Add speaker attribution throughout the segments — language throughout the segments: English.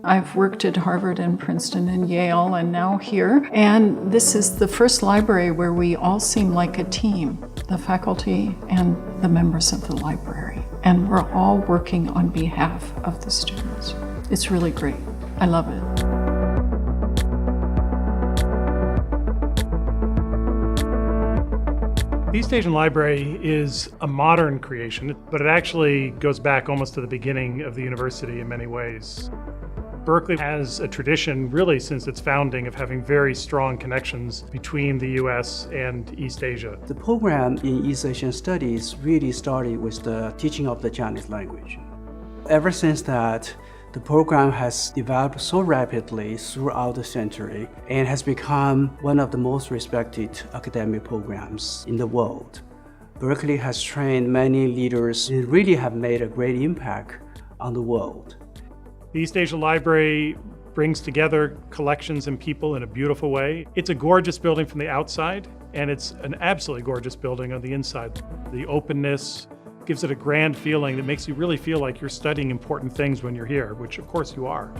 Speaker 1: I've worked at Harvard and Princeton and Yale and now here, and this is the first library where we all seem like a team, the faculty and the members of the library, and we're all working on behalf of the students. It's really great. I love it.
Speaker 2: The East Asian Library is a modern creation, but it actually goes back almost to the beginning of the university in many ways. Berkeley has a tradition, really since its founding, of having very strong connections between the US and East Asia.
Speaker 3: The program in East Asian Studies really started with the teaching of the Chinese language. Ever since that, the program has developed so rapidly throughout the century and has become one of the most respected academic programs in the world. Berkeley has trained many leaders and really have made a great impact on the world.
Speaker 2: The East Asian Library brings together collections and people in a beautiful way. It's a gorgeous building from the outside, and it's an absolutely gorgeous building on the inside. The openness gives it a grand feeling that makes you really feel like you're studying important things when you're here, which of course you are.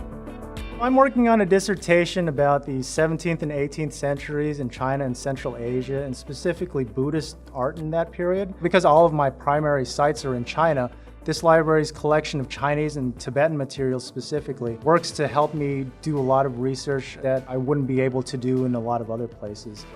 Speaker 4: I'm working on a dissertation about the 17th and 18th centuries in China and Central Asia, and specifically Buddhist art in that period. Because all of my primary sites are in China, this library's collection of Chinese and Tibetan materials specifically works to help me do a lot of research that I wouldn't be able to do in a lot of other places.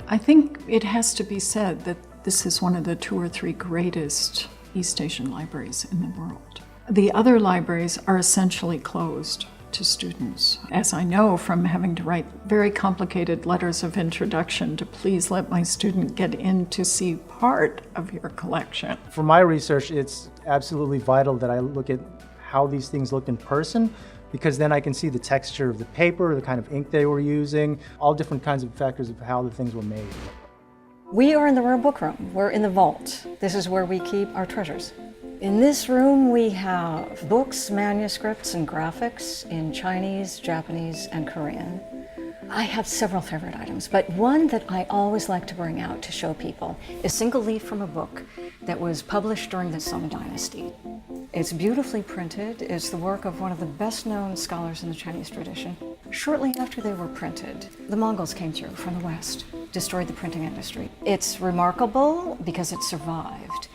Speaker 1: I think it has to be said that this is one of the 2 or 3 greatest East Asian libraries in the world. The other libraries are essentially closed to students, as I know from having to write very complicated letters of introduction to please let my student get in to see part of your collection.
Speaker 4: For my research, it's absolutely vital that I look at how these things look in person, because then I can see the texture of the paper, the kind of ink they were using, all different kinds of factors of how the things were made.
Speaker 5: We are in the rare book room. We're in the vault. This is where we keep our treasures. In this room, we have books, manuscripts, and graphics in Chinese, Japanese, and Korean. I have several favorite items, but one that I always like to bring out to show people is a single leaf from a book that was published during the Song Dynasty. It's beautifully printed. It's the work of one of the best-known scholars in the Chinese tradition. Shortly after they were printed, the Mongols came through from the west, destroyed the printing industry. It's remarkable because it survived.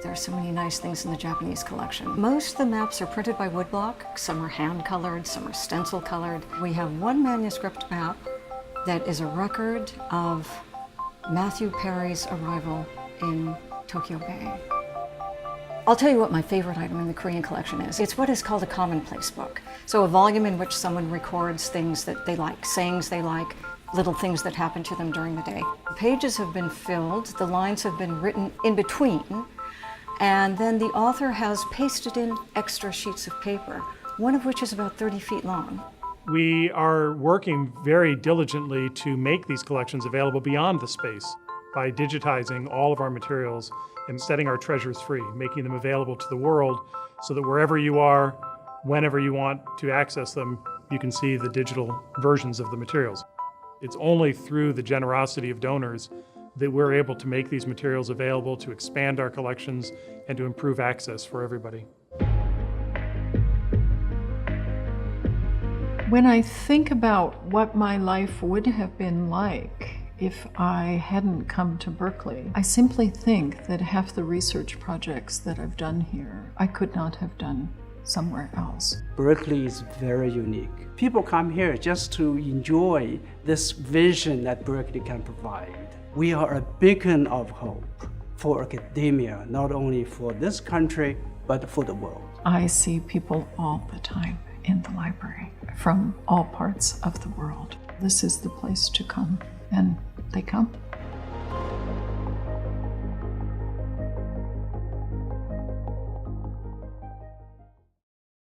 Speaker 5: There are so many nice things in the Japanese collection. Most of the maps are printed by woodblock. Some are hand-colored, some are stencil-colored. We have one manuscript map that is a record of Matthew Perry's arrival in Tokyo Bay. I'll tell you what my favorite item in the Korean collection is. It's what is called a commonplace book. So a volume in which someone records things that they like, sayings they like, little things that happen to them during the day. The pages have been filled, the lines have been written in between, and then the author has pasted in extra sheets of paper, one of which is about 30 feet long.
Speaker 2: We are working very diligently to make these collections available beyond the space by digitizing all of our materials and setting our treasures free, making them available to the world so that wherever you are, whenever you want to access them, you can see the digital versions of the materials. It's only through the generosity of donors that we're able to make these materials available, to expand our collections, and to improve access for everybody.
Speaker 1: When I think about what my life would have been like if I hadn't come to Berkeley, I simply think that half the research projects that I've done here, I could not have done somewhere else.
Speaker 3: Berkeley is very unique. People come here just to enjoy this vision that Berkeley can provide. We are a beacon of hope for academia, not only for this country, but for the world.
Speaker 1: I see people all the time in the library from all parts of the world. This is the place to come, and they come.